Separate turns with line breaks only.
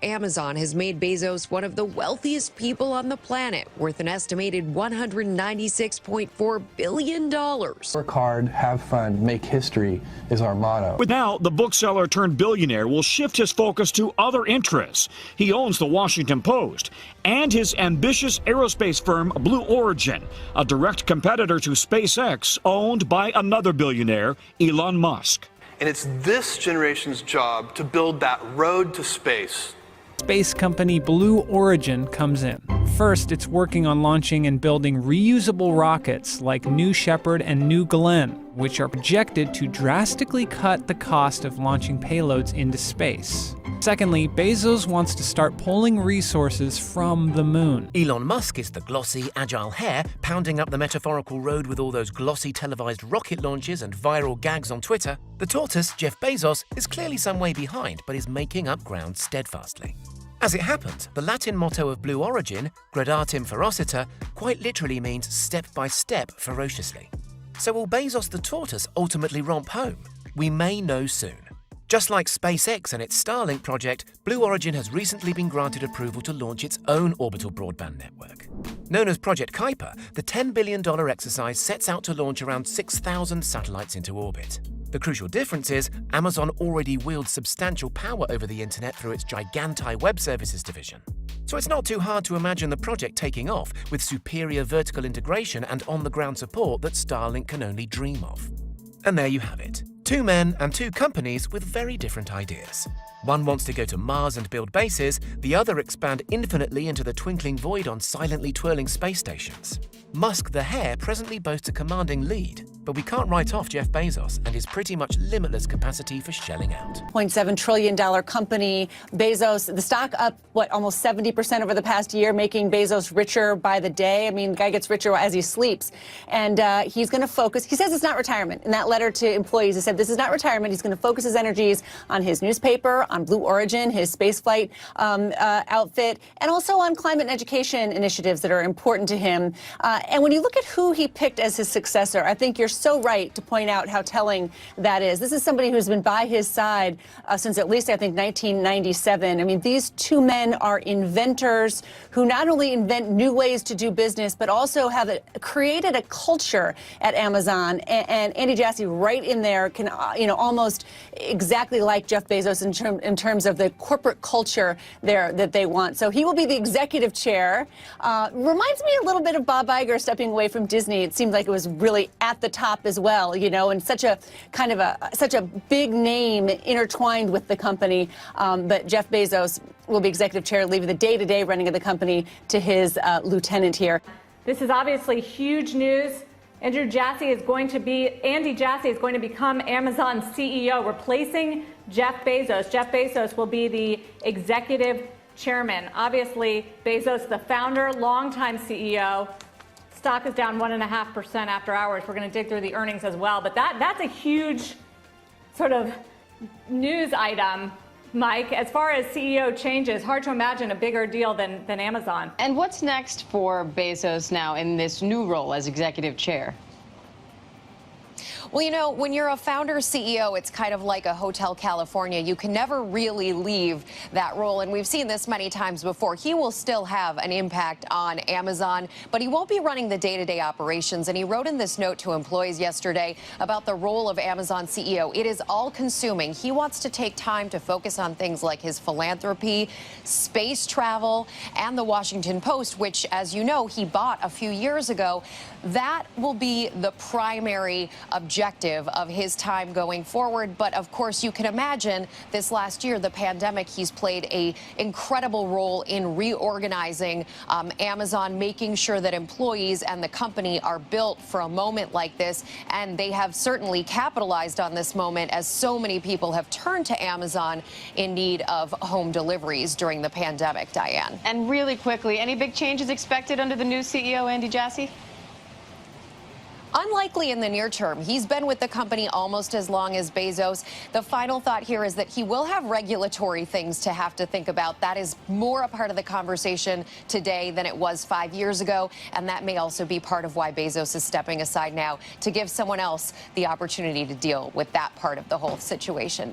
Amazon has made Bezos one of the wealthiest people on the planet, worth an estimated $196.4 billion.
Work hard, have fun, make history is our motto.
But now, the bookseller turned billionaire will shift his focus to other interests. He owns the Washington Post and his ambitious aerospace firm Blue Origin, a direct competitor to SpaceX, owned by another billionaire, Elon Musk.
And it's this generation's job to build that road to space.
Space company Blue Origin comes in. First, it's working on launching and building reusable rockets like New Shepard and New Glenn, which are projected to drastically cut the cost of launching payloads into space. Secondly, Bezos wants to start pulling resources from the moon.
Elon Musk is the glossy, agile hare pounding up the metaphorical road with all those glossy televised rocket launches and viral gags on Twitter. The tortoise, Jeff Bezos, is clearly some way behind, but is making up ground steadfastly. As it happens, the Latin motto of Blue Origin, gradatim ferociter, quite literally means step by step ferociously. So will Bezos the tortoise ultimately romp home? We may know soon. Just like SpaceX and its Starlink project, Blue Origin has recently been granted approval to launch its own orbital broadband network. Known as Project Kuiper, the $10 billion exercise sets out to launch around 6,000 satellites into orbit. The crucial difference is Amazon already wields substantial power over the internet through its Giganti Web Services division. So it's not too hard to imagine the project taking off with superior vertical integration and on-the-ground support that Starlink can only dream of. And there you have it. Two men and two companies with very different ideas. One wants to go to Mars and build bases, the other expand infinitely into the twinkling void on silently twirling space stations. Musk the hare presently boasts a commanding lead, but we can't write off Jeff Bezos and his pretty much limitless capacity for shelling out.
$0.7 trillion company. Bezos, the stock up, almost 70% over the past year, making Bezos richer by the day. I mean, the guy gets richer as he sleeps. And he's going to focus. He says it's not retirement. In that letter to employees, he said this is not retirement. He's going to focus his energies on his newspaper, on Blue Origin, his spaceflight outfit, and also on climate and education initiatives that are important to him. And when you look at who he picked as his successor, I think you're so right to point out how telling that is. This is somebody who's been by his side since at least, I think, 1997. I mean, these two men are inventors who not only invent new ways to do business, but also have created a culture at Amazon. And Andy Jassy, right in there, can almost exactly like Jeff Bezos in terms of the corporate culture there that they want. So he will be the executive chair. Reminds me a little bit of Bob Iger stepping away from Disney. It seemed like it was really at the top as well, and such a big name intertwined with the company. But Jeff Bezos will be executive chair, leaving the day-to-day running of the company to his lieutenant here.
This is obviously huge news. Andy Jassy is going to become Amazon's CEO, replacing Jeff Bezos. Jeff Bezos will be the executive chairman. Obviously, Bezos, the founder, longtime CEO. Stock is down 1.5% after hours. We're going to dig through the earnings as well. But that's a huge sort of news item, Mike. As far as CEO changes, hard to imagine a bigger deal than Amazon.
And what's next for Bezos now in this new role as executive chair?
Well, when you're a founder CEO, it's kind of like a Hotel California. You can never really leave that role. And we've seen this many times before. He will still have an impact on Amazon, but he won't be running the day-to-day operations. And he wrote in this note to employees yesterday about the role of Amazon CEO. It is all-consuming. He wants to take time to focus on things like his philanthropy, space travel, and the Washington Post, which, as you know, he bought a few years ago. That will be the primary objective of his time going forward. But of course, you can imagine this last year, the pandemic, he's played an incredible role in reorganizing Amazon, making sure that employees and the company are built for a moment like this. And they have certainly capitalized on this moment, as so many people have turned to Amazon in need of home deliveries during the pandemic, Diane.
And really quickly, any big changes expected under the new CEO, Andy Jassy?
Unlikely in the near term. He's been with the company almost as long as Bezos. The final thought here is that he will have regulatory things to have to think about. That is more a part of the conversation today than it was 5 years ago. And that may also be part of why Bezos is stepping aside now, to give someone else the opportunity to deal with that part of the whole situation.